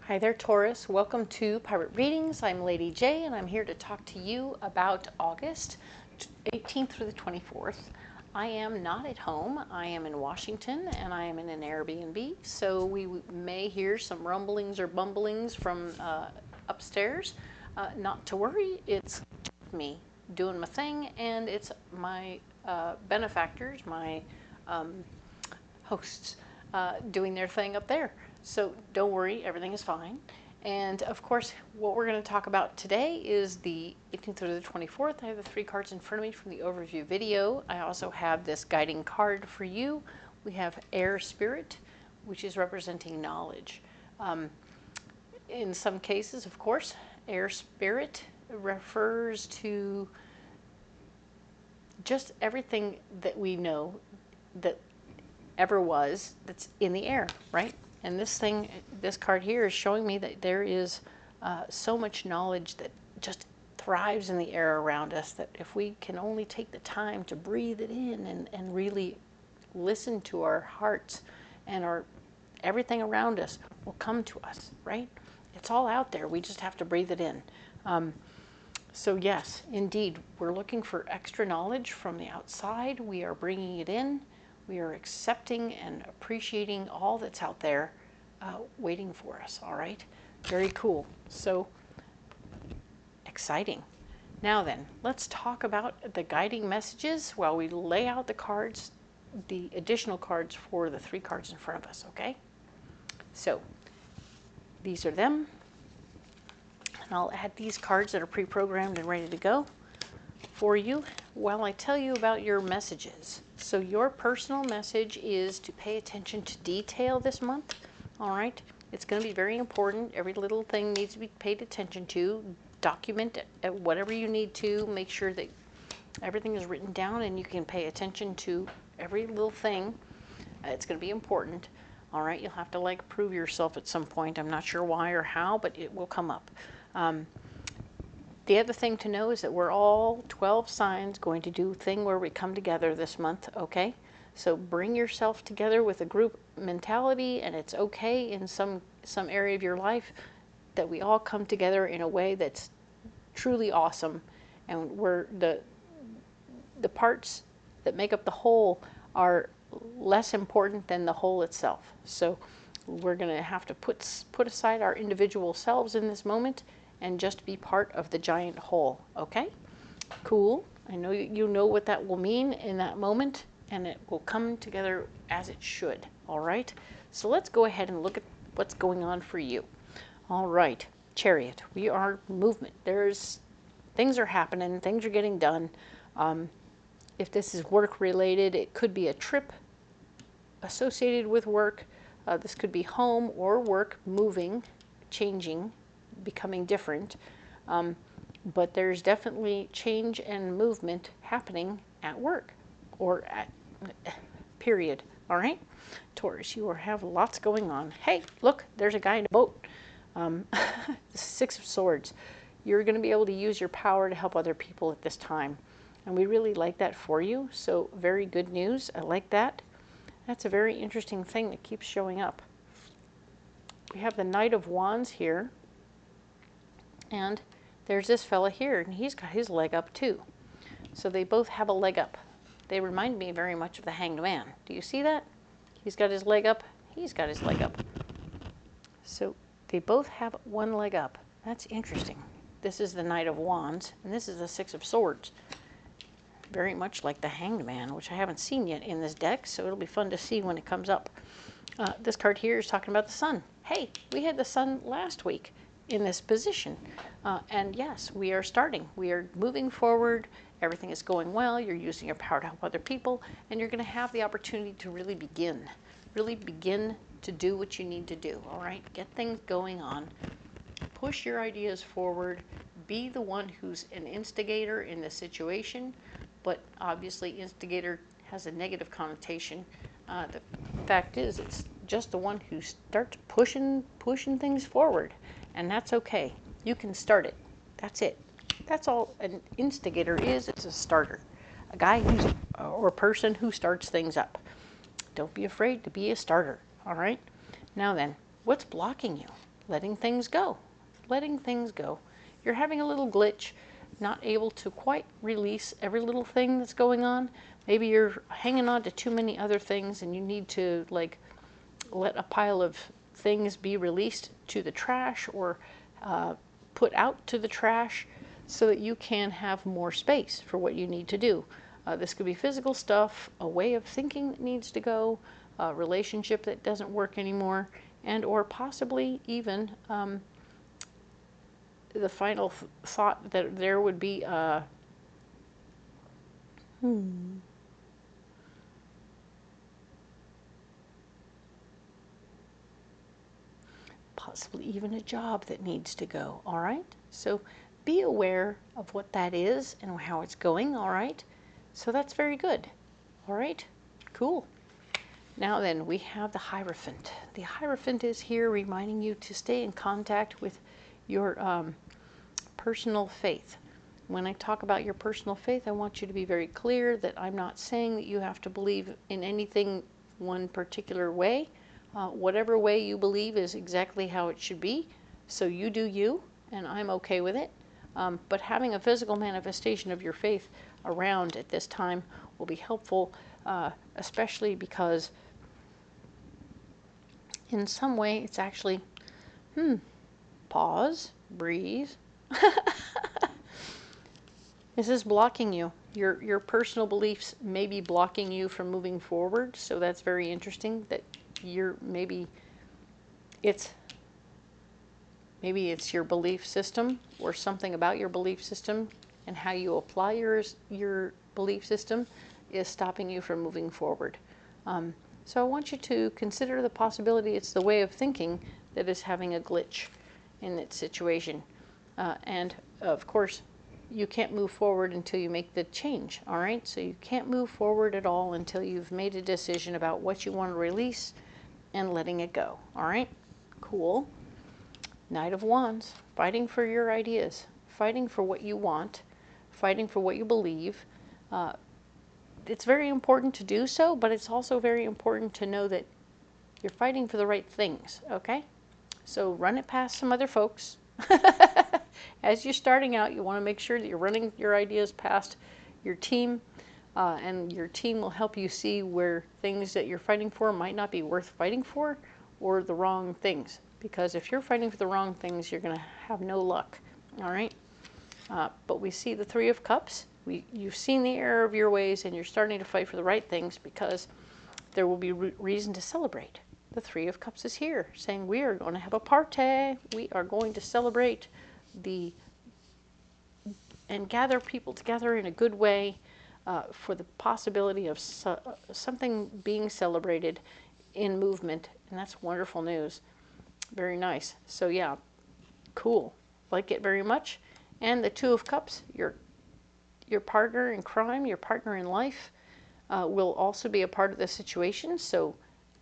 Hi there, Taurus. Welcome to Pirate Readings. I'm Lady J, and I'm here to talk to you about August 18th through the 24th. I am not at home. I am in Washington, and I am in an Airbnb, so we may hear some rumblings or bumblings from upstairs. Not to worry, it's me doing my thing, and it's my benefactors, my hosts, doing their thing up there. So don't worry, everything is fine. And of course, what we're going to talk about today is the 18th through the 24th. I have the 3 cards in front of me from the overview video. I also have this guiding card for you. We have Air Spirit, which is representing knowledge. In some cases, of course, Air Spirit refers to just everything that we know that ever was that's in the air, right? And this card here is showing me that there is so much knowledge that just thrives in the air around us, that if we can only take the time to breathe it in and really listen to our hearts, and everything around us will come to us, right? It's all out there. We just have to breathe it in. So yes, indeed, we're looking for extra knowledge from the outside. We are bringing it in. We are accepting and appreciating all that's out there waiting for us, all right? Very cool. So exciting. Now then, let's talk about the guiding messages while we lay out the cards, the additional cards for the 3 cards in front of us, okay? So these are them. And I'll add these cards that are pre-programmed and ready to go for you while I tell you about your messages. So your personal message is to pay attention to detail this month. All right, it's going to be very important. Every little thing needs to be paid attention to. Document it, whatever you need to. Make sure that everything is written down and you can pay attention to every little thing. It's going to be important. All right, you'll have to like prove yourself at some point. I'm not sure why or how, but it will come up. The other thing to know is that we're all 12 signs going to do a thing where we come together this month, okay? So bring yourself together with a group mentality, and it's okay in some area of your life that we all come together in a way that's truly awesome, and where the parts that make up the whole are less important than the whole itself. So we're going to have to put aside our individual selves in this moment and just be part of the giant whole, okay? Cool. I know you know what that will mean in that moment, and it will come together as it should, all right? So let's go ahead and look at what's going on for you. All right, Chariot, we are movement. Things are happening, things are getting done. If this is work related, it could be a trip associated with work. This could be home or work, moving, changing, becoming different, but there's definitely change and movement happening at work or at period. All right, Taurus, you have lots going on. Hey, look, there's a guy in a boat. The 6 of Swords. You're going to be able to use your power to help other people at this time, and we really like that for you. So very good news. I like that. That's a very interesting thing that keeps showing up. We have the Knight of Wands here. And there's this fella here, and he's got his leg up too. So they both have a leg up. They remind me very much of the Hanged Man. Do you see that? He's got his leg up. He's got his leg up. So they both have one leg up. That's interesting. This is the Knight of Wands, and this is the 6 of Swords. Very much like the Hanged Man, which I haven't seen yet in this deck, so it'll be fun to see when it comes up. This card here is talking about the Sun. Hey, we had the Sun last week in this position, and yes, we are starting. We are moving forward. Everything is going well. You're using your power to help other people, and you're going to have the opportunity to really begin to do what you need to do. All right, get things going on. Push your ideas forward. Be the one who's an instigator in the situation, but obviously instigator has a negative connotation. The fact is, it's just the one who starts pushing things forward, and that's okay. You can start it. That's it. That's all an instigator is. It's a starter, a guy or person who starts things up. Don't be afraid to be a starter. All right. Now then, what's blocking you? letting things go. Letting things go. You're having a little glitch, not able to quite release every little thing that's going on. Maybe you're hanging on to too many other things and you need to like let a pile of things be released to the trash or put out to the trash so that you can have more space for what you need to do. This could be physical stuff, a way of thinking that needs to go, a relationship that doesn't work anymore, and or possibly even the final thought that there would be possibly even a job that needs to go. All right, so be aware of what that is and how it's going. All right, so that's very good. All right, cool. Now then, we have the Hierophant. The Hierophant is here reminding you to stay in contact with your personal faith. When I talk about your personal faith, I want you to be very clear that I'm not saying that you have to believe in anything one particular way. Whatever way you believe is exactly how it should be. So you do you, and I'm okay with it. But having a physical manifestation of your faith around at this time will be helpful, especially because in some way it's actually, pause, breathe. This is blocking you. Your personal beliefs may be blocking you from moving forward, so that's very interesting that maybe it's your belief system or something about your belief system and how you apply your belief system is stopping you from moving forward. So I want you to consider the possibility it's the way of thinking that is having a glitch in that situation. And of course, you can't move forward until you make the change, all right? So you can't move forward at all until you've made a decision about what you want to release and letting it go, all right? Cool. Knight of Wands, fighting for your ideas, fighting for what you want, fighting for what you believe. It's very important to do so, but it's also very important to know that you're fighting for the right things, okay? So run it past some other folks. As you're starting out, you want to make sure that you're running your ideas past your team, and your team will help you see where things that you're fighting for might not be worth fighting for, or the wrong things. Because if you're fighting for the wrong things, you're going to have no luck. All right? But we see the Three of Cups. You've seen the error of your ways, and you're starting to fight for the right things because there will be reason to celebrate. The Three of Cups is here, saying we are going to have a party. We are going to celebrate and gather people together in a good way for the possibility of something being celebrated in movement. And that's wonderful news. Very nice. So yeah, cool. Like it very much. And the Two of Cups, your partner in crime, your partner in life, will also be a part of the situation. So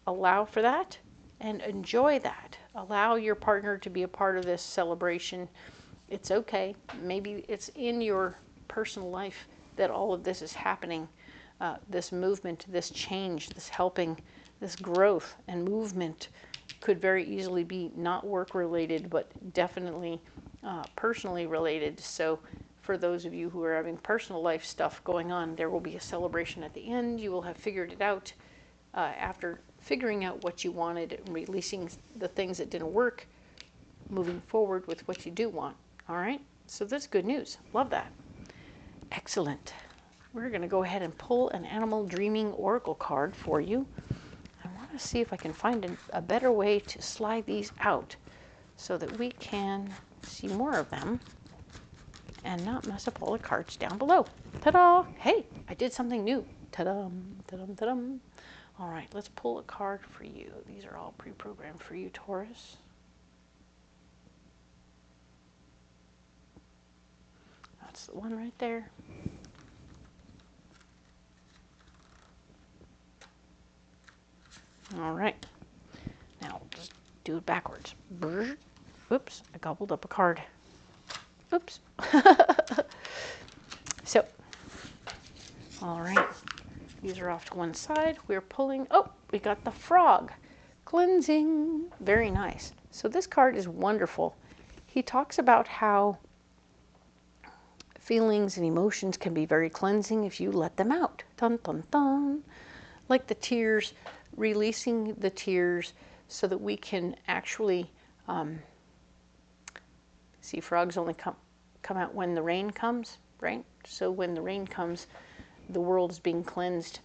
allow for that and enjoy that. Allow your partner to be a part of this celebration. It's okay. Maybe it's in your personal life that all of this is happening. This movement, this change, this helping, this growth and movement could very easily be not work related, but definitely personally related. So for those of you who are having personal life stuff going on, there will be a celebration at the end. You will have figured it out after figuring out what you wanted and releasing the things that didn't work, moving forward with what you do want. All right, so that's good news. Love that. Excellent. We're going to go ahead and pull an Animal Dreaming Oracle card for you. I want to see if I can find a better way to slide these out so that we can see more of them and not mess up all the cards down below. Ta-da! Hey, I did something new. Ta-dum, ta-dum, ta-dum. All right, let's pull a card for you. These are all pre-programmed for you, Taurus. That's the one right there. All right. Now, just do it backwards. Oops, I gobbled up a card. Oops. So, all right. These are off to one side. We're pulling, oh, we got the frog. Cleansing. Very nice. So this card is wonderful. He talks about how feelings and emotions can be very cleansing if you let them out. Dun, dun, dun. Like the tears, releasing the tears so that we can actually see, frogs only come out when the rain comes, right? So when the rain comes, the world is being cleansed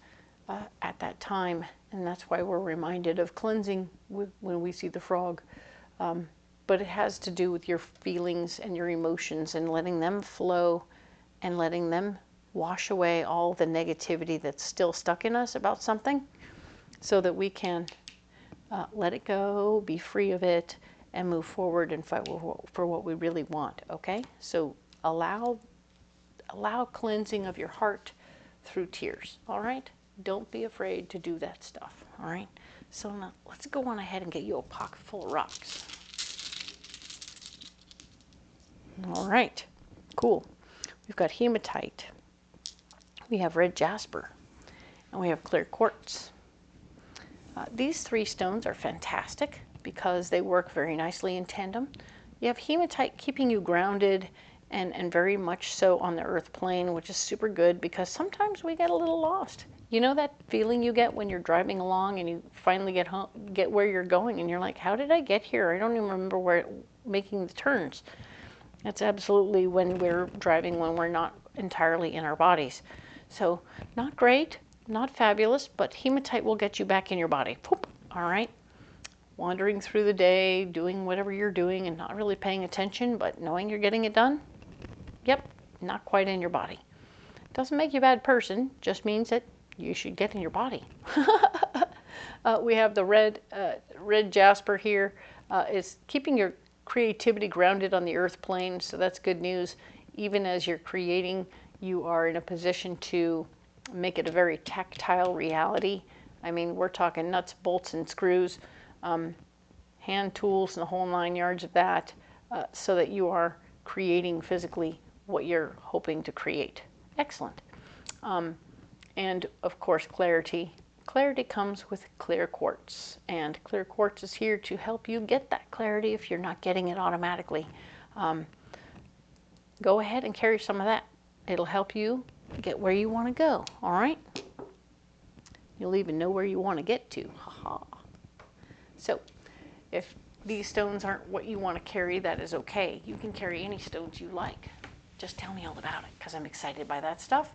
at that time, and that's why we're reminded of cleansing when we see the frog. But it has to do with your feelings and your emotions and letting them flow and letting them wash away all the negativity that's still stuck in us about something, so that we can let it go, be free of it, and move forward and fight for what we really want, okay? So allow cleansing of your heart through tears, all right? Don't be afraid to do that stuff, all right? So now let's go on ahead and get you a pocket full of rocks. All right, cool. We've got hematite, we have red jasper, and we have clear quartz. These three stones are fantastic because they work very nicely in tandem. You have hematite keeping you grounded and very much so on the earth plane, which is super good because sometimes we get a little lost. You know that feeling you get when you're driving along and you finally get home, get where you're going, and you're like, how did I get here? I don't even remember making the turns. That's absolutely when we're driving, when we're not entirely in our bodies. So not great, not fabulous, but hematite will get you back in your body. Poop. All right. Wandering through the day, doing whatever you're doing and not really paying attention, but knowing you're getting it done. Yep, not quite in your body. Doesn't make you a bad person, just means that you should get in your body. We have the red jasper here. It's keeping your creativity grounded on the earth plane, so that's good news. Even as you're creating, you are in a position to make it a very tactile reality. I mean, we're talking nuts, bolts, and screws, hand tools, and the whole 9 yards of that, so that you are creating physically what you're hoping to create. Excellent. And of course, clarity. Clarity comes with clear quartz, and clear quartz is here to help you get that clarity if you're not getting it automatically. Go ahead and carry some of that. It'll help you get where you want to go, all right? You'll even know where you want to get to. Ha-ha. So if these stones aren't what you want to carry, that is okay. You can carry any stones you like. Just tell me all about it, because I'm excited by that stuff.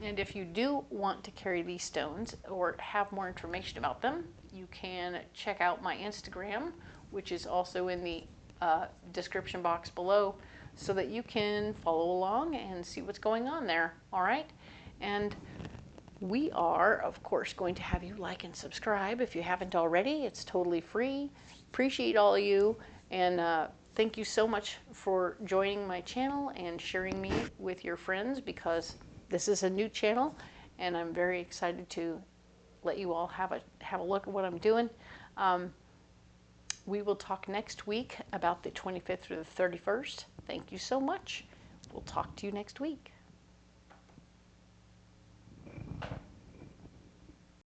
And if you do want to carry these stones or have more information about them, you can check out my Instagram, which is also in the description box below, so that you can follow along and see what's going on there, all right? And we are, of course, going to have you like and subscribe if you haven't already. It's totally free. Appreciate all of you, and thank you so much for joining my channel and sharing me with your friends, because this is a new channel, and I'm very excited to let you all have a look at what I'm doing. We will talk next week about the 25th through the 31st. Thank you so much. We'll talk to you next week.